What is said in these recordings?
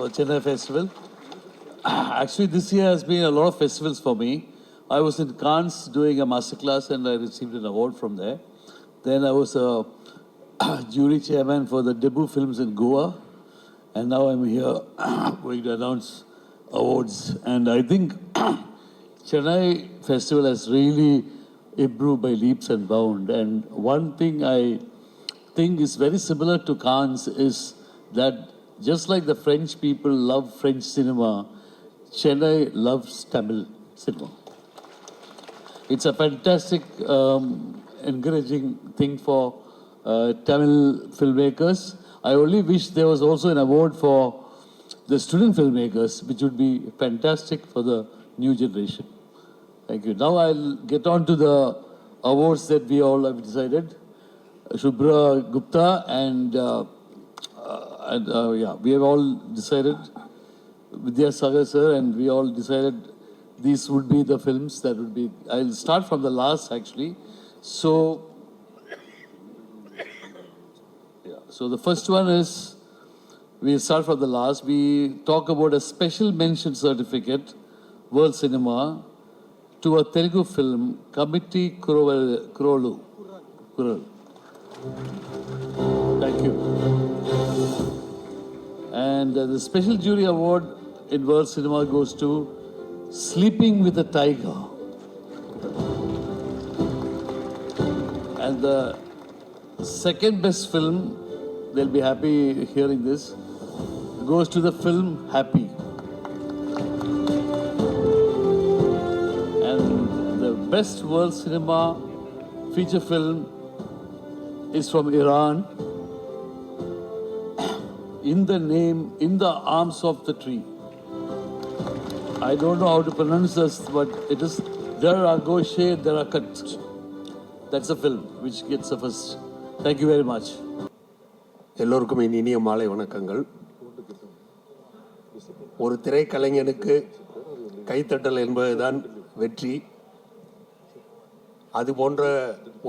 Chennai Festival. Actually, this year has been a lot of festivals for me. I was in Cannes doing a masterclass and I received an award from there. Then I was a jury chairman for the debut films in Goa. And now I'm here going to announce awards. And I think Chennai Festival has really improved by leaps and bounds. And one thing I think is very similar to Cannes is that just like the French people love French cinema, Chennai loves Tamil cinema. It's a fantastic, encouraging thing for Tamil filmmakers. I only wish there was also an award for the student filmmakers, which would be fantastic for the new generation. Thank you. Now I'll get on to the awards that we all have decided. Shubhra Gupta and we have all decided, Vidya Sagar sir, and we all decided these would be the films that would be. I'll start from the last actually. So the first one is, we'll start from the last. We talk about a special mention certificate, World Cinema, to a Telugu film, Committee Kurolu. Thank you. And the special jury award in World Cinema goes to Sleeping with a Tiger. And the second best film, they'll be happy hearing this, goes to the film Happy. And the best world cinema feature film is from Iran, In the Arms of the Tree. I don't know how to pronounce this, but it is Daragoshe Darakat. That's a film which gets the first. Thank you very much. எல்லோருக்கும் இனிய மாலை வணக்கங்கள். ஒரு திரைக்கலைஞனுக்கு கைத்தட்டல் என்பதுதான் வெற்றி. அது போன்ற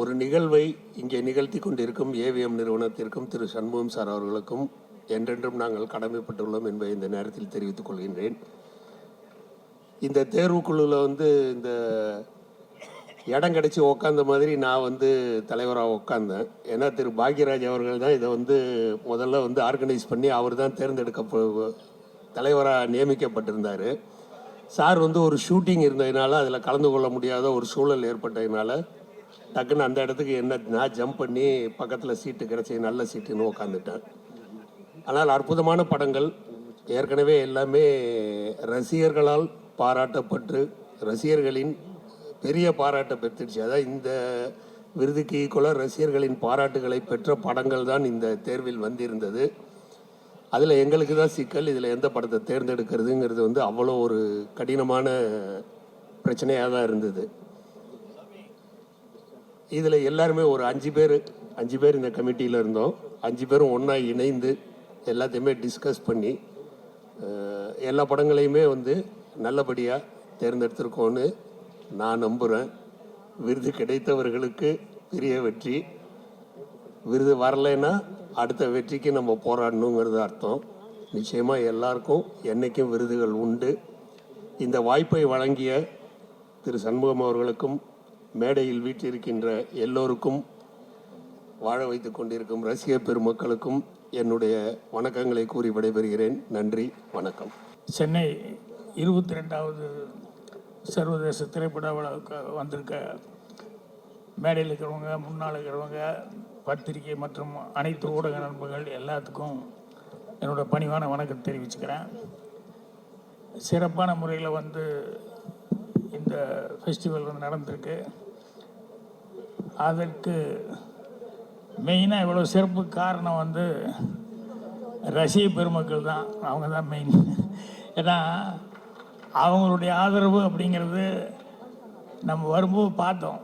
ஒரு நிகழ்வை இங்கே நிகழ்த்தி கொண்டிருக்கும் ஏவிஎம் நிறுவனத்திற்கும் திரு சண்முகம் சார் அவர்களுக்கும் என்றென்றும் நாங்கள் கடமைப்பட்டுள்ளோம் என்பதை இந்த நேரத்தில் தெரிவித்துக் கொள்கின்றேன். இந்த தேர்வுக்குழுவில் இந்த இடம் கிடச்சி உக்காந்த மாதிரி நான் தலைவராக உட்காந்தேன். ஏன்னா திரு பாக்யராஜ் அவர்கள் தான் இதை முதல்ல ஆர்கனைஸ் பண்ணி அவர் தான் தலைவராக நியமிக்கப்பட்டிருந்தார். சார் ஒரு ஷூட்டிங் இருந்ததுனால அதில் கலந்து கொள்ள முடியாத ஒரு சூழல் ஏற்பட்டதுனால டக்குன்னு அந்த இடத்துக்கு நான் ஜம்ப் பண்ணி பக்கத்தில் சீட்டு கிடச்சி நல்ல சீட்டுன்னு உட்காந்துட்டேன். ஆனால் அற்புதமான படங்கள் ஏற்கனவே எல்லாமே ரசிகர்களால் பாராட்டப்பட்டு ரசிகர்களின் பெரிய பாராட்டை பெற்றுச்சு. அதாவது இந்த விருதுக்கு ஈக்குவலாக ரசிகர்களின் பாராட்டுகளை பெற்ற படங்கள் தான் இந்த தேர்வில் வந்திருந்தது. அதில் எங்களுக்கு தான் சிக்கல், இதில் எந்த படத்தை தேர்ந்தெடுக்கிறதுங்கிறது அவ்வளோ ஒரு கடினமான பிரச்சனையாக தான் இருந்தது. இதில் எல்லாருமே ஒரு 5 பேர் இந்த கமிட்டியில் இருந்தோம். 5 பேரும் ஒன்றா இணைந்து எல்லாத்தையுமே டிஸ்கஸ் பண்ணி எல்லா படங்களையுமே நல்லபடியாக தேர்ந்தெடுத்திருக்கோன்னு நான் நம்புகிறேன். விருது கிடைத்தவர்களுக்கு பெரிய வெற்றி, விருது வரலைன்னா அடுத்த வெற்றிக்கு நம்ம போராடணுங்கிறது அர்த்தம். நிச்சயமாக எல்லாருக்கும் என்றைக்கும் விருதுகள் உண்டு. இந்த வாய்ப்பை வழங்கிய திரு சண்முகம் அவர்களுக்கும் மேடையில் வீற்றிருக்கின்ற எல்லோருக்கும் வாழ வைத்து கொண்டிருக்கும் ரசிக பெருமக்களுக்கும் என்னுடைய வணக்கங்களை கூறி விடைபெறுகிறேன். நன்றி, வணக்கம். சென்னை 22வது சர்வதேச திரைப்பட விழாவுக்கு வந்திருக்க மேடையில் இருக்கிறவங்க, முன்னால் இருக்கிறவங்க, பத்திரிகை மற்றும் அனைத்து ஊடக நண்பர்கள் எல்லாத்துக்கும் என்னோட பணிவான வணக்கம் தெரிவிச்சுக்கிறேன். சிறப்பான முறையில் இந்த ஃபெஸ்டிவல் நடந்திருக்கு. அதற்கு மெயினாக இவ்வளோ சிறப்பு காரணம் ரசிக பெருமக்கள் தான். அவங்க தான் மெயின். ஏன்னா அவங்களுடைய ஆதரவு அப்படிங்கிறது நம்ம வரும்போது பார்த்தோம்.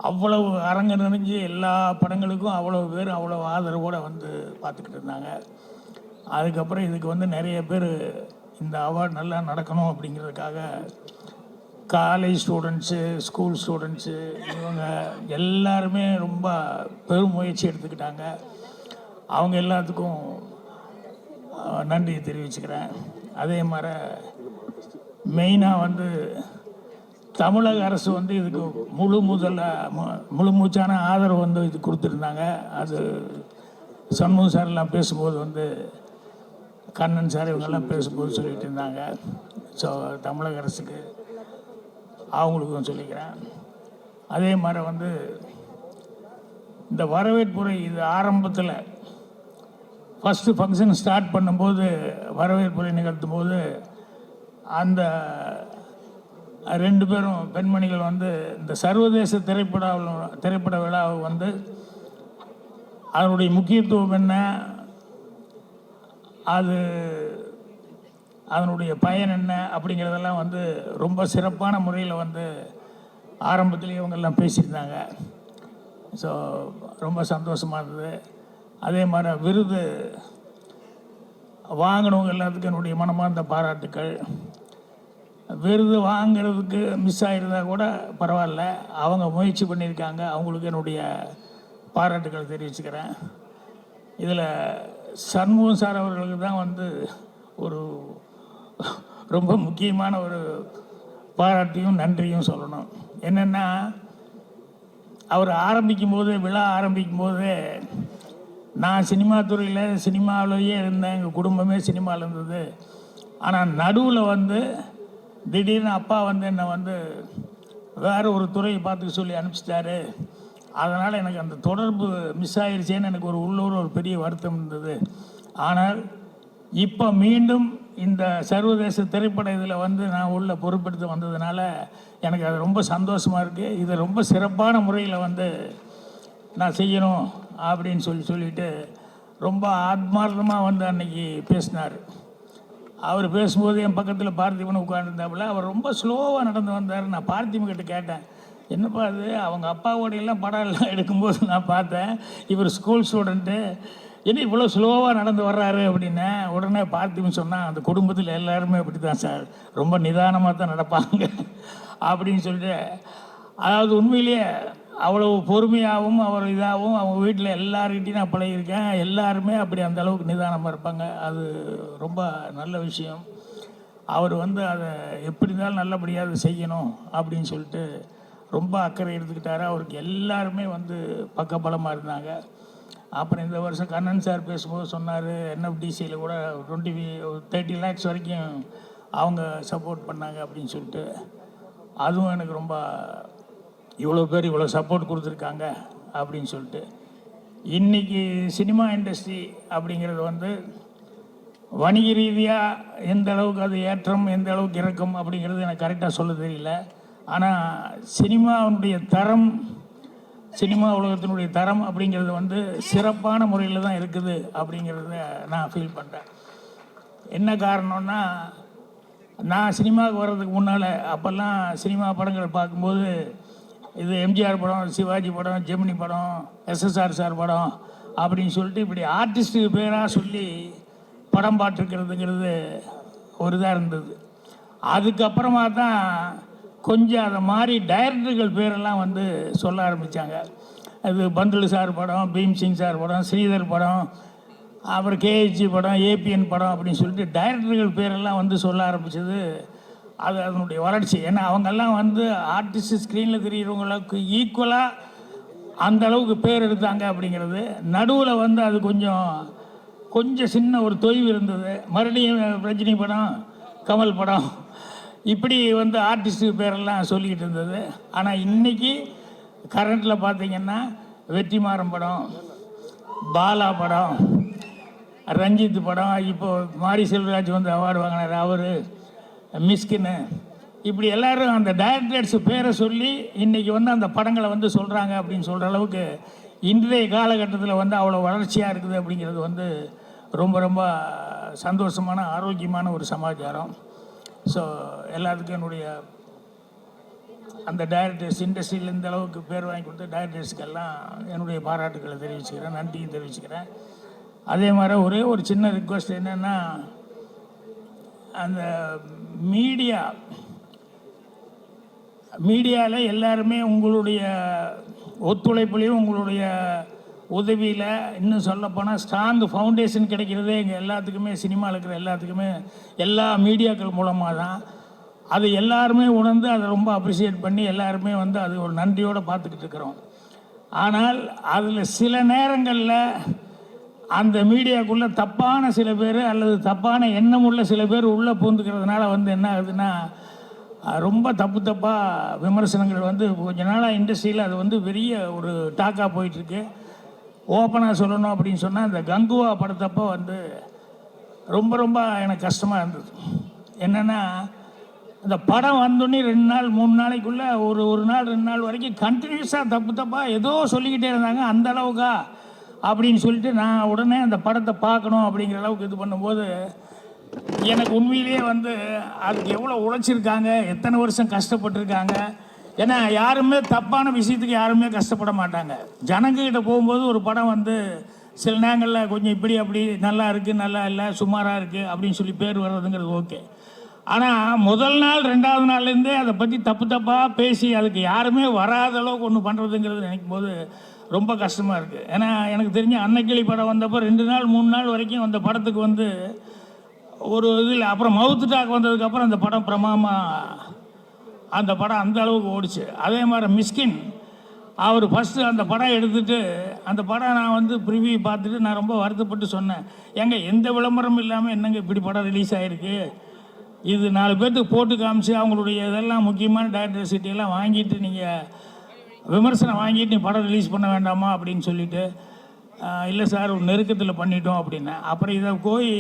அவ்வளவு அரங்க நிறைஞ்சு எல்லா படங்களுக்கும் அவ்வளோ பேர் அவ்வளோ ஆதரவோடு பார்த்துக்கிட்டு இருந்தாங்க. அதுக்கப்புறம் இதுக்கு நிறைய பேர் இந்த அவார்டு நல்லா நடக்கணும் அப்படிங்கிறதுக்காக காலேஜ் ஸ்டூடெண்ட்ஸு, ஸ்கூல் ஸ்டூடெண்ட்ஸு, இவங்க எல்லாருமே ரொம்ப பெரும் முயற்சி எடுத்துக்கிட்டாங்க. அவங்க எல்லாத்துக்கும் நன்றியை தெரிவிச்சுக்கிறேன். அதே மாதிரி மெயினாக வந்து தமிழக அரசு வந்து இதுக்கு முழு மூச்சான ஆதரவு வந்து இது கொடுத்துருந்தாங்க. அது சண்முகம் சார்லாம் பேசும்போது வந்து கண்ணன் சார் இவங்கெல்லாம் பேசும்போது சொல்லிட்டு இருந்தாங்க. ஸோ தமிழக அரசுக்கு அவங்களுக்கும் சொல்லிக்கிறேன். அதே மாதிரி வந்து இந்த வரவேற்புரை இது ஆரம்பத்தில் ஃபஸ்ட்டு ஃபங்க்ஷன் ஸ்டார்ட் பண்ணும்போது வரவேற்புரை நிகழ்த்தும் போது அந்த 2 பேரும் பெண்மணிகள் வந்து இந்த சர்வதேச திரைப்பட விழாவை வந்து அதனுடைய முக்கியத்துவம் என்ன, அதனுடைய பயன் என்ன அப்படிங்கிறதெல்லாம் வந்து ரொம்ப சிறப்பான முறையில் வந்து ஆரம்பத்துலேயே இவங்கெல்லாம் பேசியிருந்தாங்க. ஸோ ரொம்ப சந்தோஷமாக இருந்தது. அதே மாதிரி விருது வாங்கினவங்க எல்லாத்துக்கும் என்னுடைய மனமார்ந்த பாராட்டுக்கள். விருது வாங்கிறதுக்கு மிஸ் ஆகிருந்தால் கூட பரவாயில்ல, அவங்க முயற்சி பண்ணியிருக்காங்க, அவங்களுக்கு என்னுடைய பாராட்டுக்கள் தெரிவிச்சுக்கிறேன். இதில் சண்முகம் சார் அவர்களுக்கு தான் வந்து ஒரு ரொம்ப முக்கியமான ஒரு பாராட்டியும் நன்றியும் சொல்லணும். என்னென்னா, அவர் விழா ஆரம்பிக்கும் போது நான் சினிமா துறையில் சினிமாவிலேயே இருந்தேன், எங்கள் குடும்பமே சினிமாவில் இருந்தது. ஆனால் நடுவில் வந்து திடீர்னு அப்பா வந்து என்னை வந்து வேறு ஒரு துறையை பார்த்துக்க சொல்லி அனுப்பிச்சிட்டாரு. அதனால் எனக்கு அந்த தொடர்பு மிஸ் ஆகிடுச்சேன்னு எனக்கு உள்ளூர் ஒரு பெரிய வருத்தம் இருந்தது. ஆனால் இப்போ மீண்டும் இந்த சர்வதேச திரைப்பட இதில் வந்து நான் உள்ள பொறுப்பெடுத்து வந்ததுனால எனக்கு அது ரொம்ப சந்தோஷமாக இருக்குது. இதை ரொம்ப சிறப்பான முறையில் வந்து நான் செய்யணும் அப்படின்னு சொல்லிட்டு ரொம்ப ஆத்மார்த்தமாக வந்து அன்னைக்கு பேசினார். அவர் பேசும்போது என் பக்கத்தில் பார்த்திபன் உட்காந்துருந்தாப்புல. அவர் ரொம்ப ஸ்லோவாக நடந்து வந்தார். நான் பார்த்திபன் கிட்ட கேட்டேன், என்னப்பா அது, அவங்க அப்பாவோடையெல்லாம் படம் எல்லாம் எடுக்கும்போது நான் பார்த்தேன், இவர் ஸ்கூல் ஸ்டூடெண்ட்டு, என்ன இவ்வளோ ஸ்லோவாக நடந்து வர்றாரு அப்படின்னு. உடனே பார்த்திபன் சொன்னால், அந்த குடும்பத்தில் எல்லாருமே அப்படி தான் சார், ரொம்ப நிதானமாக தான் நடப்பாங்க அப்படின்னு சொல்லிட்டு, அதாவது உண்மையிலேயே அவ்வளோ பொறுமையாகவும் அவர் இதாகவும் அவங்க வீட்டில் எல்லார்கிட்டையும் நான் பழகியிருக்கேன். எல்லாருமே அப்படி அந்த அளவுக்கு நிதானமாக இருப்பாங்க. அது ரொம்ப நல்ல விஷயம். அவர் வந்து அதை எப்படி இருந்தாலும் நல்லபடியாக அதை செய்யணும் அப்படின்னு சொல்லிட்டு ரொம்ப அக்கறை எடுத்துக்கிட்டாரு. அவருக்கு எல்லாருமே வந்து பக்கபலமாக இருந்தாங்க. அப்புறம் இந்த வருஷம் கண்ணன் சார் பேசும்போது சொன்னார், என்எஃப்டிசியில் கூட 30 lakhs வரைக்கும் அவங்க சப்போர்ட் பண்ணாங்க அப்படின்னு சொல்லிட்டு. அதுவும் எனக்கு ரொம்ப, இவ்வளோ பேர் இவ்வளோ சப்போர்ட் கொடுத்துருக்காங்க அப்படின்னு சொல்லிட்டு. இன்றைக்கி சினிமா இண்டஸ்ட்ரி அப்படிங்கிறது வந்து வணிக ரீதியாக எந்த அளவுக்கு அது ஏற்றம், எந்த அளவுக்கு இறக்கம் அப்படிங்கிறது எனக்கு கரெக்டாக சொல்ல தெரியல. ஆனால் சினிமாவுடைய தரம், சினிமா உலகத்தினுடைய தரம் அப்படிங்கிறது வந்து சிறப்பான முறையில் தான் இருக்குது அப்படிங்கிறத நான் ஃபீல் பண்ணுறேன். என்ன காரணம்னா, நான் சினிமாவுக்கு வர்றதுக்கு முன்னால் அப்போல்லாம் சினிமா படங்களை பார்க்கும்போது இது எம்ஜிஆர் படம், சிவாஜி படம், ஜெமினி படம், எஸ்எஸ்ஆர் சார் படம் அப்படின்னு சொல்லிட்டு இப்படி ஆர்டிஸ்ட்டுக்கு பேராக சொல்லி படம் பார்த்துருக்கிறதுங்கிறது ஒரு இதாக இருந்தது. அதுக்கப்புறமா தான் கொஞ்சம் அதை மாதிரி டைரக்டர்கள் பேரெல்லாம் வந்து சொல்ல ஆரம்பித்தாங்க. அது பந்துலு சார் படம், பீம்சிங் சார் படம், ஸ்ரீதர் படம், அப்புறம் கேஹெச்சி படம், ஏபிஎன் படம் அப்படின்னு சொல்லிட்டு டைரக்டர்கள் பேரெல்லாம் வந்து சொல்ல ஆரம்பித்தது. அது அதனுடைய வளர்ச்சி. ஏன்னா அவங்கெல்லாம் வந்து ஆர்டிஸ்ட் ஸ்க்ரீனில் தெரிகிறவங்களுக்கு ஈக்குவலாக அந்த அளவுக்கு பேர் எடுத்தாங்க அப்படிங்கிறது. நடுவில் வந்து அது கொஞ்சம் சின்ன ஒரு தொய்வு இருந்தது. மறுபடியும் ரஜினி படம், கமல் படம், இப்படி வந்து ஆர்டிஸ்ட்டு பேரெல்லாம் சொல்லிக்கிட்டு இருந்தது. ஆனால் இன்றைக்கி கரண்ட்டில் பார்த்திங்கன்னா வெற்றிமாறன் படம், பாலா படம், ரஞ்சித் படம், இப்போது மாரி செல்வராஜ் வந்து அவார்டு வாங்கினார், அவர், மிஸ்கின்னு, இப்படி எல்லோரும் அந்த டைரக்டர்ஸ் பேரை சொல்லி இன்றைக்கி வந்து அந்த படங்களை வந்து சொல்கிறாங்க அப்படின்னு சொல்கிற அளவுக்கு இன்றைய காலகட்டத்தில் வந்து அவ்வளோ வளர்ச்சியாக இருக்குது அப்படிங்கிறது வந்து ரொம்ப ரொம்ப சந்தோஷமான, ஆரோக்கியமான ஒரு சமாச்சாரம். ஸோ எல்லாத்துக்கும் என்னுடைய அந்த டைரக்டர்ஸ், இண்டஸ்ட்ரியில் இந்த அளவுக்கு பேர் வாங்கி கொடுத்த டைரக்டர்ஸுக்கெல்லாம் என்னுடைய பாராட்டுக்களை தெரிவிச்சுக்கிறேன், நன்றியும் தெரிவிச்சுக்கிறேன். அதே மாதிரி ஒரே ஒரு சின்ன ரிக்வெஸ்ட் என்னென்னா, அந்த மீடியாவில் எல்லாருமே உங்களுடைய ஒத்துழைப்புலையும் உங்களுடைய உதவியில், இன்னும் சொல்லப்போனால் ஸ்ட்ராங் ஃபவுண்டேஷன் கிடைக்கிறதே எங்கள் எல்லாத்துக்குமே, சினிமாவில் இருக்கிற எல்லாத்துக்குமே எல்லா மீடியாக்கள் மூலமாக தான். அது எல்லாருமே உணர்ந்து அதை ரொம்ப அப்ரிஷியேட் பண்ணி எல்லாருமே வந்து அது ஒரு நன்றியோடு பார்த்துக்கிட்டு இருக்கிறோம். ஆனால் அதில் சில நேரங்களில் அந்த மீடியாக்குள்ளே தப்பான சில பேர் அல்லது தப்பான எண்ணம் உள்ள சில பேர் உள்ளே பூந்துக்கிறதுனால வந்து என்ன ஆகுதுன்னா, ரொம்ப தப்பாக விமர்சனங்கள் வந்து கொஞ்ச நாளாக இண்டஸ்ட்ரியில் அது வந்து பெரிய ஒரு டாக்காக போயிட்டுருக்கு. ஓப்பனாக சொல்லணும் அப்படின்னு சொன்னால், இந்த கங்குவா படத்தப்போ வந்து ரொம்ப ரொம்ப எனக்கு கஷ்டமாக இருந்தது. என்னென்னா, இந்த படம் வந்தோடனே 2 நாள் 3 நாளைக்குள்ளே ஒரு நாள் 2 நாள் வரைக்கும் கண்டினியூஸாக தப்பாக ஏதோ சொல்லிக்கிட்டே இருந்தாங்க. அந்த அளவுக்கா அப்படின்னு சொல்லிட்டு நான் உடனே அந்த படத்தை பார்க்கணும் அப்படிங்கிற அளவுக்கு இது பண்ணும்போது எனக்கு உண்மையிலேயே வந்து அதுக்கு எவ்வளோ உழைச்சிருக்காங்க, எத்தனை வருஷம் கஷ்டப்பட்டுருக்காங்க. ஏன்னா யாருமே தப்பான விஷயத்துக்கு யாருமே கஷ்டப்பட மாட்டாங்க. ஜனங்கக்கிட்ட போகும்போது ஒரு படம் வந்து சில நேரங்களில் கொஞ்சம் இப்படி அப்படி நல்லா இருக்குது, நல்லா இல்லை, சுமாராக இருக்குது அப்படின்னு சொல்லி பேர் வர்றதுங்கிறது ஓகே. ஆனால் முதல் நாள் 2வது நாள்லேருந்தே அதை பற்றி தப்பாக பேசி அதுக்கு யாருமே வராத அளவுக்கு ஒன்று பண்ணுறதுங்கிறது நினைக்கும் போது ரொம்ப கஷ்டமாக இருக்குது. ஏன்னா எனக்கு தெரிஞ்ச அன்னக்கிளி படம் வந்தப்போ 2 நாள் 3 நாள் வரைக்கும் அந்த படத்துக்கு வந்து ஒரு இதில், அப்புறம் மவுத்து டாக் வந்ததுக்கப்புறம் அந்த படம் பிரமாதமாக அந்த படம் அந்த அளவுக்கு ஓடிச்சு. அதே மாதிரி மிஸ்கின் அவர் ஃபஸ்ட்டு அந்த படம் எடுத்துகிட்டு அந்த படம் நான் வந்து ப்ரிவியூ பார்த்துட்டு நான் ரொம்ப வருத்தப்பட்டு சொன்னேன், ஏங்க எந்த விளம்பரமும் இல்லாமல் என்னங்க இப்படி படம் ரிலீஸ் ஆகிருக்கு, இது 4 பேர்த்துக்கு போட்டு காமிச்சு அவங்களுடைய இதெல்லாம் முக்கியமான டைரக்டர் சீட்டையெல்லாம் வாங்கிட்டு நீங்கள் விமர்சனம் வாங்கிட்டு நீ படம் ரிலீஸ் பண்ண வேண்டாமா அப்படின்னு சொல்லிவிட்டு, இல்லை சார் ஒரு நெருக்கத்தில் பண்ணிட்டோம் அப்படின்னேன். அப்புறம் இதை போய்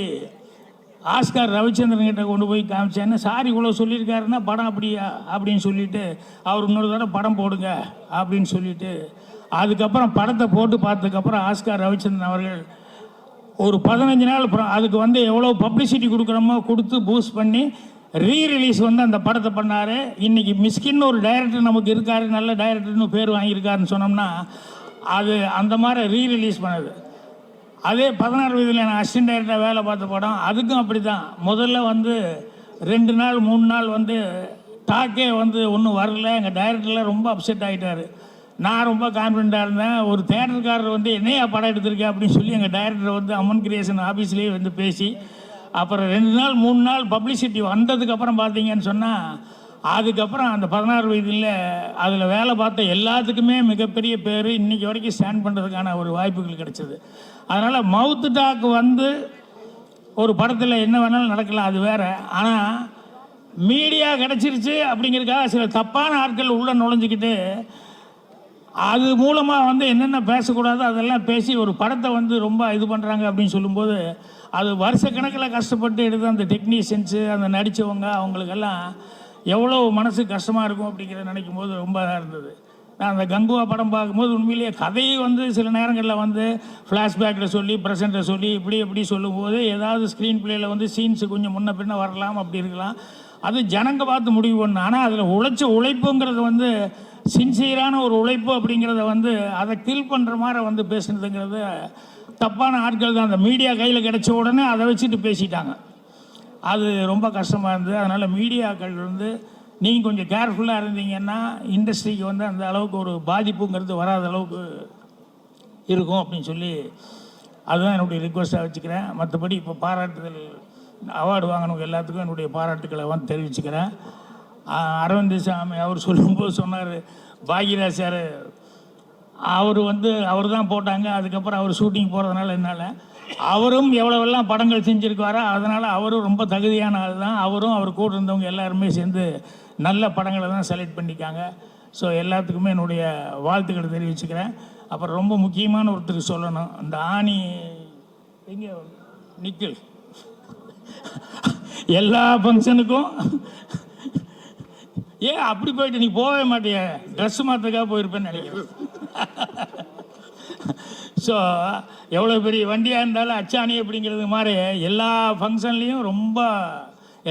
ஆஸ்கார் ரவிச்சந்திரன் கிட்ட கொண்டு போய் காமிச்சேன்னு, சார் இவ்வளோ சொல்லியிருக்காருன்னா படம் அப்படியா அப்படின்னு சொல்லிவிட்டு அவர் இன்னொரு தடவை படம் போடுங்க அப்படின்னு சொல்லிவிட்டு, அதுக்கப்புறம் படத்தை போட்டு பார்த்ததுக்கப்புறம் ஆஸ்கார் ரவிச்சந்திரன் அவர்கள் ஒரு 15 நாள் அதுக்கு வந்து எவ்வளோ பப்ளிசிட்டி கொடுக்குறோமோ கொடுத்து பூஸ்ட் பண்ணி ரீரிலீஸ் வந்து அந்த படத்தை பண்ணார். இன்றைக்கி மிஸ்கின்னு ஒரு டைரக்டர் நமக்கு இருக்கார், நல்ல டைரக்டர்னு பேர் வாங்கியிருக்காருன்னு சொன்னோம்னா அது அந்த மாதிரி ரீரிலீஸ் பண்ணது. அதே 16 வயதில் நான் அசிஸ்டன்ட் டைரக்டராக வேலை பார்த்த படம், அதுக்கும் அப்படி தான். முதல்ல வந்து 2 நாள் 3 நாள் வந்து டாக்கே வந்து ஒன்றும் வரல, எங்கள் டைரக்டரில் ரொம்ப அப்செட் ஆகிட்டார். நான் ரொம்ப கான்ஃபிடண்ட்டாக இருந்தேன். ஒரு தேட்டருக்காரர் வந்து என்னையா படம் எடுத்திருக்கேன் அப்படின்னு சொல்லி எங்கள் டைரக்டர் வந்து அம்மன் கிரியேஷன் ஆஃபீஸ்லேயே வந்து பேசி, அப்புறம் 2 நாள் 3 நாள் பப்ளிசிட்டி வந்ததுக்கப்புறம் பார்த்தீங்கன்னு சொன்னால், அதுக்கப்புறம் அந்த 16 வயதில் அதில் வேலை பார்த்த எல்லாத்துக்குமே மிகப்பெரிய பேர் இன்றைக்கி வரைக்கும் ஸ்டாண்ட் பண்ணுறதுக்கான ஒரு வாய்ப்புகள் கிடைச்சது. அதனால் மவுத்து டாக் வந்து ஒரு படத்தில் என்ன வேணாலும் நடக்கலாம், அது வேறு. ஆனால் மீடியா கிடச்சிருச்சு அப்படிங்கிறதுக்காக சில தப்பான ஆட்கள் உள்ளே நுழைஞ்சிக்கிட்டு அது மூலமாக வந்து என்னென்ன பேசக்கூடாதோ அதெல்லாம் பேசி ஒரு படத்தை வந்து ரொம்ப இது பண்ணுறாங்க அப்படின்னு சொல்லும்போது, அது வருஷக்கணக்கில் கஷ்டப்பட்டு எடுத்து அந்த டெக்னீஷியன்ஸு அந்த நடித்தவங்க அவங்களுக்கெல்லாம் எவ்வளோ மனசு கஷ்டமாக இருக்கும் அப்படிங்கிறத நினைக்கும் போது ரொம்ப இதாக இருந்தது. நான் அந்த கங்குவா படம் பார்க்கும்போது உண்மையிலேயே கதையை வந்து சில நேரங்களில் வந்து ஃப்ளாஷ்பேக்கில் சொல்லி ப்ரெசென்ட்டில் சொல்லி இப்படி எப்படி சொல்லும்போது ஏதாவது ஸ்க்ரீன் பிளேயில் வந்து சீன்ஸு கொஞ்சம் முன்ன பின்ன வரலாம், அப்படி இருக்கலாம். அது ஜனங்க பார்த்து முடிவு பண்ணணும். ஆனால் அதில் உழைப்புங்கிறது வந்து சின்சியரான ஒரு உழைப்பு அப்படிங்கிறத வந்து அதை கில் பண்ணுற மாதிரி வந்து பேசுனதுங்கிறது தப்பான ஆட்கள் தான். அந்த மீடியா கையில் கிடைச்ச உடனே அதை வச்சுட்டு பேசிட்டாங்க. அது ரொம்ப கஷ்டமாக இருந்தது. அதனால் மீடியாக்கள் வந்து நீங்கள் கொஞ்சம் கேர்ஃபுல்லாக இருந்தீங்கன்னா இண்டஸ்ட்ரிக்கு வந்து அந்த அளவுக்கு ஒரு பாதிப்புங்கிறது வராத அளவுக்கு இருக்கும் அப்படின்னு சொல்லி அதுதான் என்னுடைய ரிக்வெஸ்ட்டாக வச்சுக்கிறேன். மற்றபடி இப்போ பாராட்டுதல் அவார்டு வாங்கினவங்க எல்லாத்துக்கும் என்னுடைய பாராட்டுக்களை வந்து தெரிவிச்சுக்கிறேன். அரவிந்த் சாமி அவர் சொல்லும்போது சொன்னார், பாக்யராஜ் சார் அவர் தான் போட்டாங்க, அதுக்கப்புறம் அவர் ஷூட்டிங் போகிறதுனால என்னால் அவரும் எவ்வளோவெல்லாம் படங்கள் செஞ்சுருக்காரோ அதனால் அவரும் ரொம்ப தகுதியான ஆள் தான். அவரும் அவர் கூட இருந்தவங்க எல்லாருமே சேர்ந்து நல்ல படங்களை தான் செலக்ட் பண்ணிக்காங்க. ஸோ எல்லாத்துக்குமே என்னுடைய வாழ்த்துக்களை தெரிவிச்சுக்கிறேன். அப்புறம் ரொம்ப முக்கியமான ஒருத்தருக்கு சொல்லணும், இந்த ஆணி எங்கே நிக்கில் எல்லா ஃபங்க்ஷனுக்கும் ஏன் அப்படி போயிட்டு நீ போகவே மாட்டிய, ட்ரெஸ் மாற்றுக்காக போயிருப்பேன்னு நினைக்கிறேன். ஸோ எவ்வளோ பெரிய வண்டியாக இருந்தாலும் அச்சாணி அப்படிங்கிறது மாதிரி எல்லா ஃபங்க்ஷன்லேயும் ரொம்ப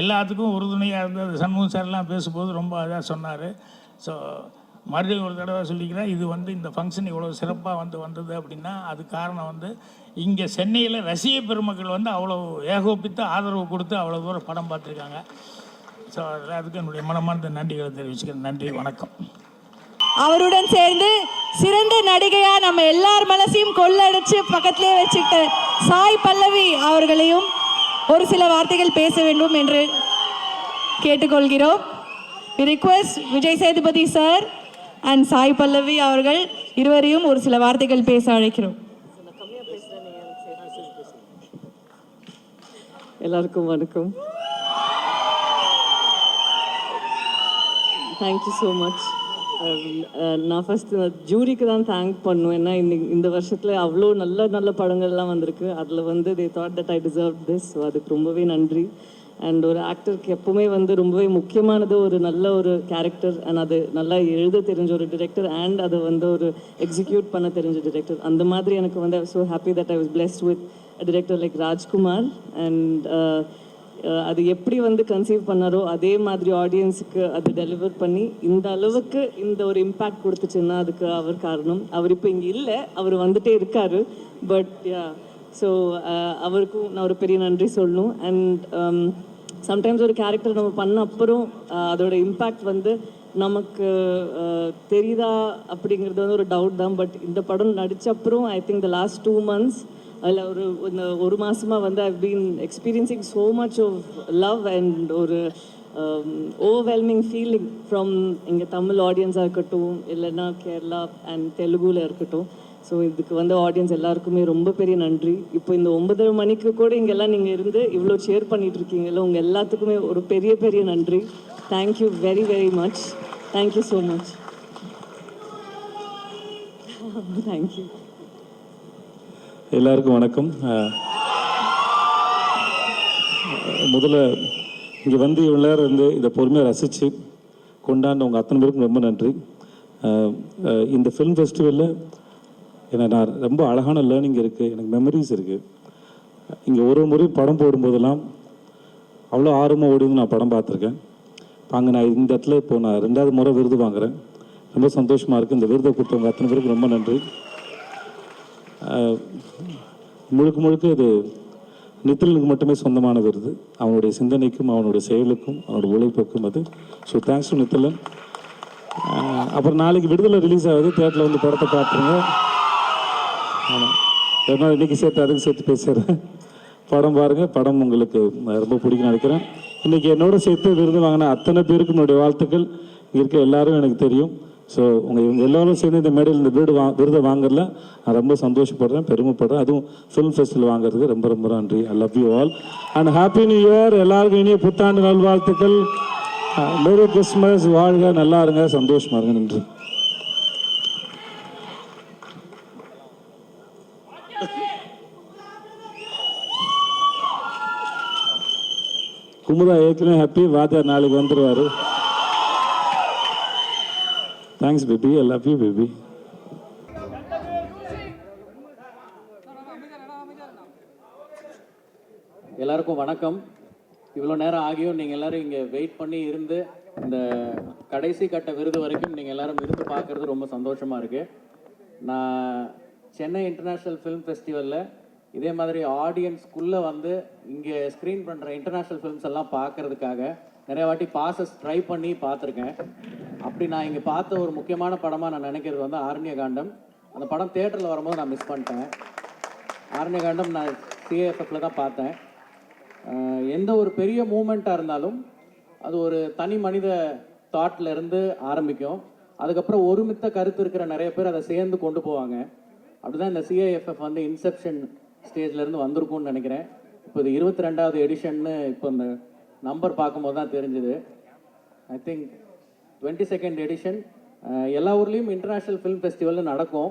எல்லாத்துக்கும் உறுதுணையாக இருந்தது. சண்முகம் சார்லாம் பேசும்போது ரொம்ப இதாக சொன்னார். ஸோ மறுபடியும் ஒரு தடவை சொல்லிக்கிறேன், இது வந்து இந்த ஃபங்க்ஷன் இவ்வளோ சிறப்பாக வந்தது அப்படின்னா அது காரணம் வந்து இங்கே சென்னையில் ரசிக பெருமக்கள் வந்து அவ்வளோ ஏகோபித்து ஆதரவு கொடுத்து அவ்வளோ தூரம் படம் பார்த்துருக்காங்க. ஸோ அதுக்கு என்னுடைய மனமார்ந்த நன்றிகளை தெரிவிச்சுக்கிறேன். நன்றி, வணக்கம். அவருடன் சேர்ந்து சிறந்த நடிகையா நம்ம எல்லார் மனசையும் கொள்ளடிச்சு பக்கத்திலே வச்சுக்கிட்ட சாய் பல்லவி அவர்களையும் ஒரு சில வார்த்தைகள் பேச வேண்டும் என்று கேட்டுக்கொள்கிறோம். Request Vijay Sethupathi sir and Sai Pallavi அவர்கள் இருவரையும் ஒரு சில வார்த்தைகள் பேச அழைக்கிறோம். எல்லாருக்கும் வணக்கம். Thank you so much. நான் ஃபஸ்ட்டு ஜூரிக்கு தான் தேங்க் பண்ணுவேன். ஏன்னா இந்த வருஷத்தில் அவ்வளோ நல்ல நல்ல படங்கள்லாம் வந்திருக்கு. அதில் வந்து the thought that I deserve this. So அதுக்கு ரொம்பவே நன்றி. அண்ட் ஒரு ஆக்டருக்கு எப்போவுமே வந்து ரொம்பவே முக்கியமானது ஒரு நல்ல ஒரு கேரக்டர் அண்ட் அது நல்லா எழுத தெரிஞ்ச ஒரு டிரெக்டர் அண்ட் அதை வந்து ஒரு எக்ஸிக்யூட் பண்ண தெரிஞ்ச டிரெக்டர். அந்த மாதிரி எனக்கு வந்து I so happy that I was blessed with director like Rajkumar. And அது எப்படி வந்து கன்சீவ் பண்ணாரோ அதே மாதிரி ஆடியன்ஸுக்கு அது டெலிவர் பண்ணி இந்த அளவுக்கு இந்த ஒரு இம்பேக்ட் கொடுத்துச்சுன்னா அதுக்கு அவர் காரணம். அவர் இப்போ இங்கே இல்லை, அவர் வந்துட்டே இருக்காரு. பட் யா, ஸோ அவருக்கும் நான் ஒரு பெரிய நன்றி சொல்லணும். அண்ட் சம்டைம்ஸ் ஒரு கேரக்டர் நம்ம பண்ண அப்புறம் அதோட இம்பேக்ட் வந்து நமக்கு தெரியுதா அப்படிங்கிறது வந்து ஒரு டவுட் தான். பட் இந்த படம் நடித்த அப்புறம் I think the last 2 months அதில் ஒரு மாதமாக வந்து I been experiencing so much of love and ஒரு ஓவர்வெல்மிங் ஃபீலிங் ஃப்ரம் இங்கே தமிழ் ஆடியன்ஸாக இருக்கட்டும், இல்லைன்னா கேரளா அண்ட் தெலுங்குல இருக்கட்டும். ஸோ இதுக்கு வந்து ஆடியன்ஸ் எல்லாருக்குமே ரொம்ப பெரிய நன்றி. இப்போ இந்த 9:30 மணிக்கு கூட இங்கெல்லாம் நீங்கள் இருந்து இவ்வளோ ஷேர் பண்ணிட்டு இருக்கீங்களோ உங்கள் எல்லாத்துக்குமே ஒரு பெரிய பெரிய நன்றி. Thank you very very much. Thank you so much. Thank you. எல்லாருக்கும் வணக்கம். முதல்ல இங்கே வந்து இவ்வளோ நேரம் இருந்து இதை பொறுமையாக ரசித்து கொண்டாண்டவங்க அத்தனை பேருக்கும் ரொம்ப நன்றி. இந்த ஃபிலிம் ஃபெஸ்டிவலில் ஏன்னா நான் ரொம்ப அழகான லேர்னிங் இருக்குது, எனக்கு மெமரிஸ் இருக்குது. இங்கே ஒரு முறை படம் போடும்போதெல்லாம் அவ்வளோ ஆர்வமாக ஓடி நான் படம் பார்த்துருக்கேன். அங்கே நான் இந்த இடத்துல இப்போது நான் 2வது முறை விருது வாங்குகிறேன். ரொம்ப சந்தோஷமாக இருக்குது. இந்த விருதை கொடுத்தவங்க அத்தனை பேருக்கு ரொம்ப நன்றி. முழுக்க முழுக்க இது நித்திலனுக்கு மட்டுமே சொந்தமான விருது. அவனுடைய சிந்தனைக்கும் அவனுடைய செயலுக்கும் அவனுடைய உழைப்புக்கும் அது. So thanks to Nithilan. அப்புறம் நாளைக்கு விடுதலை ரிலீஸ் ஆகுது, தியேட்டரில் வந்து படத்தை பார்த்துருங்க. ஆமாம், எதனால் இன்றைக்கி சேர்த்து அதுக்கு சேர்த்து பேசுகிறேன். படம் பாருங்கள், படம் உங்களுக்கு ரொம்ப பிடிக்கும்னு நினைக்கிறேன். இன்றைக்கி என்னோட சேர்த்து விருது வாங்கின அத்தனை பேருக்கும் என்னுடைய வாழ்த்துக்கள். இங்கே இருக்க எல்லாரும் எனக்கு தெரியும். ஸோ இவங்க எல்லோரும் சேர்ந்து இந்த மேடையில் இந்த விருதை வாங்குறதுல நான் ரொம்ப சந்தோஷப்படுறேன், பெருமைப்படுறேன். அதுவும் ஃபிலிம் ஃபெஸ்டிவல் வாங்குறதுக்கு ரொம்ப ரொம்ப நன்றி. I love you all and happy new year. எல்லாருக்கும் இனிய புத்தாண்டு நல்வாழ்த்துக்கள். Merry Christmas. வாழ்க, நல்லா இருங்க, சந்தோஷமா இருங்க. நன்றி. குமுதா ஏற்கனவே ஹாப்பி, வாத்தியார் நாளைக்கு வந்துடுவார். Thanks baby, I love you baby. எல்லாருக்கும் வணக்கம். இவ்வளோ நேரம் ஆகியும் நீங்கள் எல்லோரும் இங்கே வெயிட் பண்ணி இருந்து இந்த கடைசி கட்ட விருது வரைக்கும் நீங்கள் எல்லோரும் இருந்து பார்க்குறது ரொம்ப சந்தோஷமாக இருக்குது. நான் சென்னை இன்டர்நேஷ்னல் ஃபிலிம் ஃபெஸ்டிவலில் இதே மாதிரி ஆடியன்ஸ்குள்ளே வந்து இங்கே ஸ்க்ரீன் பண்ணுற இன்டர்நேஷ்னல் ஃபிலிம்ஸ் எல்லாம் பார்க்குறதுக்காக நிறைய வாட்டி பாசஸ் ட்ரை பண்ணி பார்த்துருக்கேன். அப்படி நான் இங்கே பார்த்த ஒரு முக்கியமான படமாக நான் நினைக்கிறது வந்து ஆரண்யகாண்டம். அந்த படம் தியேட்டரில் வரும்போது நான் மிஸ் பண்ணிட்டேன். ஆரண்யகாண்டம் நான் சிஏஎஃப்எஃப்ல தான் பார்த்தேன். எந்த ஒரு பெரிய மூமெண்ட்டாக இருந்தாலும் அது ஒரு தனி மனித தாட்டில் இருந்து ஆரம்பிக்கும். அதுக்கப்புறம் ஒருமித்த கருத்து இருக்கிற நிறைய பேர் அதை சேர்ந்து கொண்டு போவாங்க. அப்படி தான் இந்த சிஏஎஃப்எஃப் வந்து இன்செப்ஷன் ஸ்டேஜ்லேருந்து வந்திருக்கும்னு நினைக்கிறேன். இப்போ இது 22வது எடிஷன்னு இப்போ இந்த நம்பர் பார்க்கும்போது தான் தெரிஞ்சுது. I think 22nd edition. எல்லா ஊர்லேயும் இன்டர்நேஷ்னல் ஃபிலிம் ஃபெஸ்டிவல்னு நடக்கும்.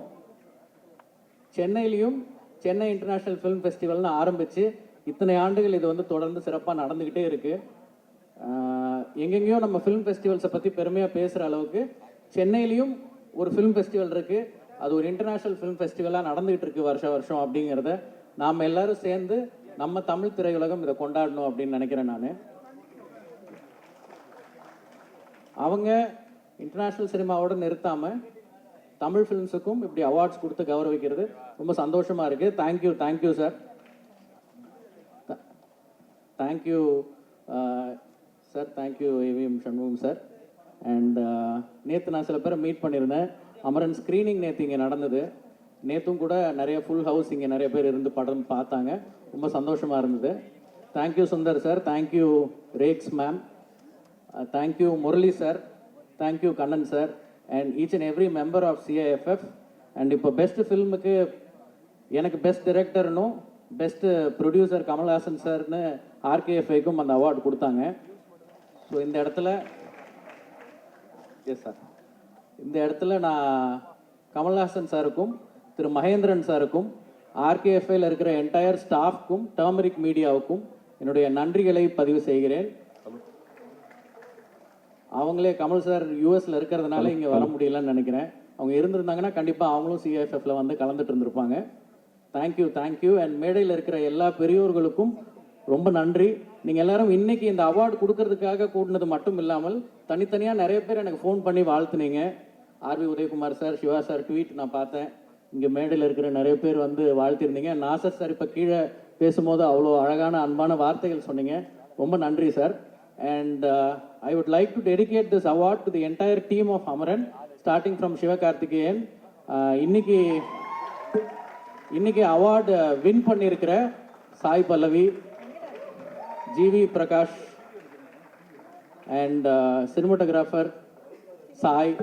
சென்னையிலையும் சென்னை இன்டர்நேஷ்னல் ஃபிலிம் ஃபெஸ்டிவல்னு ஆரம்பித்து இத்தனை ஆண்டுகள் இது வந்து தொடர்ந்து சிறப்பாக நடந்துக்கிட்டே இருக்குது. எங்கெங்கேயோ நம்ம ஃபிலிம் ஃபெஸ்டிவல்ஸை பற்றி பெருமையாக பேசுகிற அளவுக்கு சென்னையிலையும் ஒரு ஃபிலிம் ஃபெஸ்டிவல் இருக்குது. அது ஒரு இன்டர்நேஷ்னல் ஃபிலிம் ஃபெஸ்டிவலாக நடந்துகிட்டு இருக்குது வருஷம் அப்படிங்கிறத நாம் எல்லோரும் சேர்ந்து நம்ம தமிழ் திரையுலகம் இதை கொண்டாடணும் அப்படின்னு நினைக்கிறேன். நான் அவங்க இன்டர்நேஷ்னல் சினிமாவோடு நிறுத்தாமல் தமிழ் ஃபிலிம்ஸுக்கும் இப்படி அவார்ட்ஸ் கொடுத்து கௌரவிக்கிறது ரொம்ப சந்தோஷமாக இருக்குது. Thank you sir. Thank you sir. Thank you AVM Shanmugam sir. And நேற்று நான் சில பேரை மீட் பண்ணியிருந்தேன். அமரன் ஸ்க்ரீனிங் நேற்று இங்கே நடந்தது. நேற்றும் கூட நிறைய ஃபுல் ஹவுஸ் இங்கே நிறைய பேர் இருந்து படம் பார்த்தாங்க. ரொம்ப சந்தோஷமாக இருந்தது. தேங்க்யூ சுந்தர் சார், தேங்க்யூ ரேக்ஸ் ma'am, thank you Murali sir, thank you Kannan sir and each and every member of CIFF. And இப்போ பெஸ்ட் ஃபில்முக்கு எனக்கு பெஸ்ட் டைரக்டர்னும் பெஸ்ட்டு ப்ரொடியூசர் கமல்ஹாசன் சார்னு ஆர்கேஎஃப்ஐக்கும் அந்த அவார்டு கொடுத்தாங்க. ஸோ இந்த இடத்துல எஸ் சார், இந்த இடத்துல நான் கமல்ஹாசன் சாருக்கும் திரு மகேந்திரன் சாருக்கும் ஆர்கேஎஃப்ஐயில் இருக்கிற என்டையர் ஸ்டாஃப்க்கும் டர்மரிக் மீடியாவுக்கும் என்னுடைய நன்றிகளை பதிவு செய்கிறேன். அவங்களே கமல் சார் யூஎஸில் இருக்கிறதுனால இங்கே வர முடியலன்னு நினைக்கிறேன். அவங்க இருந்திருந்தாங்கன்னா கண்டிப்பாக அவங்களும் சிஐஎஃப்எஃப்ல வந்து கலந்துட்டு இருந்திருப்பாங்க. Thank you thank you. அண்ட் மேடையில் இருக்கிற எல்லா பெரியோர்களுக்கும் ரொம்ப நன்றி. நீங்கள் எல்லாரும் இன்னைக்கு இந்த அவார்டு கொடுக்கறதுக்காக கூடினது மட்டும் இல்லாமல் தனித்தனியாக நிறைய பேர் எனக்கு ஃபோன் பண்ணி வாழ்த்துனீங்க. R V Udhayakumar sir, Siva sir tweet நான் பார்த்தேன். இங்கே மேடையில் இருக்கிற நிறைய பேர் வந்து வாழ்த்திருந்தீங்க. நாசர் சார் இப்போ கீழே பேசும்போது அவ்வளோ அழகான அன்பான வார்த்தைகள் சொன்னீங்க. ரொம்ப நன்றி sir. And I would like to dedicate this award to the entire team of Amaran starting from Sivakarthikeyan. இன்னைக்கு அவார்டு வின் பண்ணியிருக்கிற Sai Pallavi, G V Prakash and cinematographer Sai,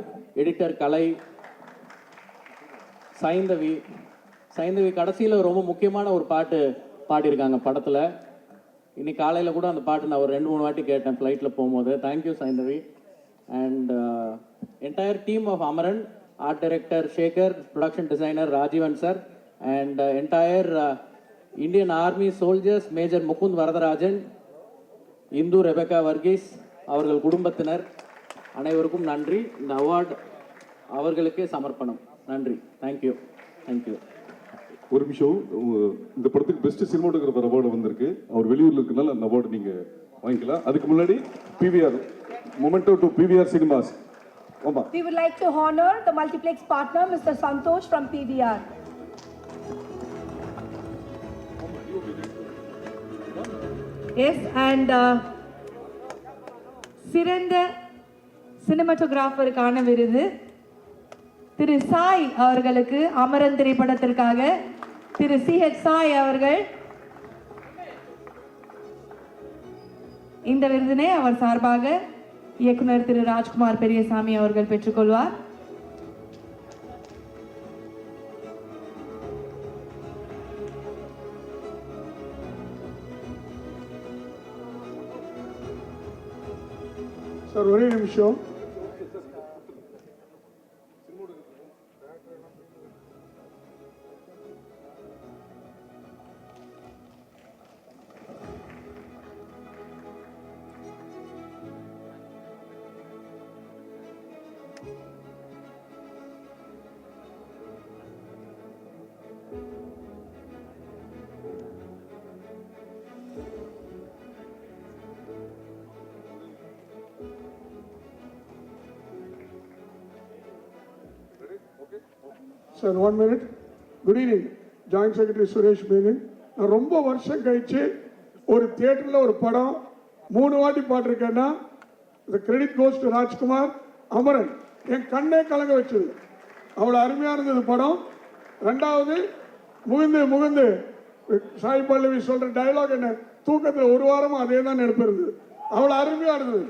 editor Kalai, Saindhavi கடைசியில் ரொம்ப முக்கியமான ஒரு பாட்டு பாடியிருக்காங்க படத்தில். இன்னைக்கு காலையில் கூட அந்த பாட்டு நான் ஒரு 2-3 வாட்டி கேட்டேன் ஃப்ளைட்டில் போகும்போது. Thank you Saindhavi. And entire team of Amaran, art director Sekar, production designer Rajeevan sir and entire Indian army soldiers, major Mukund Varadarajan, Indhu Rebecca Varghese, அவர்கள் குடும்பத்தினர் அனைவருக்கும் நன்றி. இந்த அவார்டு அவர்களுக்கே சமர்ப்பணம். நன்றி. Thank you thank you. ஒரு நிமிஷம், இந்த படத்துக்கு பெஸ்ட் சினிமாட்டோகிராஃபர் அவார்டு வந்திருக்கு. அவர் வெளியூர்ல இருக்கனால அந்த அவார்டு நீங்க வாங்கிக்கலாம். அதுக்கு முன்னாடி PVR memento to PVR cinemas. ஆமா, We would like to honor the multiplex partner Mr. Santosh from PVR. Yes, and சிறந்த சினிமாட்டோகிராஃபருக்கான விருது திரு சாய் அவர்களுக்கு அமரன் திரைப்படத்திற்காக திரு CH சாய் அவர்கள் இந்த விருதினை அவர் சார்பாக இயக்குனர் திரு ராஜ்குமார் பெரியசாமி அவர்கள் பெற்றுக்கொள்வார். சார் ஒரே நிமிஷம். Sir 1 minute. Good evening. Joint secretary Suresh Menon. நான் ரொம்ப வருஷம் கழிச்சு ஒரு தியேட்டரில் ஒரு படம் 3 வாட்டி பாட்டிருக்கேன்னா the credit goes to Rajkumar Amaran. என் கண்ணே கலங்க வச்சது. அவ்வளோ அருமையாக இருந்தது படம். ரெண்டாவது முகுந்து சாய் பல்லவி சொல்கிற டயலாக் என்ன தூக்கத்தில் ஒரு வாரமாக அதே தான் நடிப்பு இருந்தது. அவ்வளோ அருமையாக இருந்தது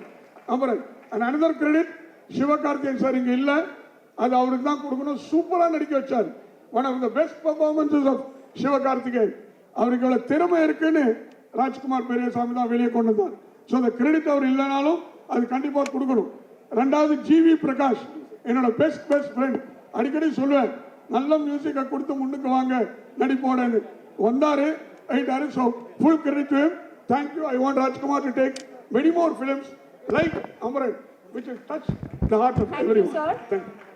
Amaran. And another credit Sivakarthikeyan sir இங்கே இல்லை, அது அவருக்கு தான் கொடுக்கணும். சூப்பராக நடிக்க வச்சார். One of the best performances of Sivakarthikeyan. அவருக்கு எவ்வளோ திறமை இருக்குன்னு ராஜ்குமார் பெரியசாமி தான் வெளியே கொண்டு வந்தார். ஸோ அந்த கிரெடிட் அவர் இல்லைனாலும் அது கண்டிப்பாக கொடுக்கணும். ரெண்டாவது ஜிவி பிரகாஷ், என்னோட பெஸ்ட் ஃப்ரெண்ட். அடிக்கடி சொல்லுவேன், நல்ல மியூசிக்கை கொடுத்து முன்னுக்கு வாங்க நடிப்போடன்னு. வந்தாரு, ஆயிட்டாரு. So full credit to him. Thank you. I want Rajkumar to take many more films like Amaran which will touch the heart of everyone. Thank you, sir. Thank you.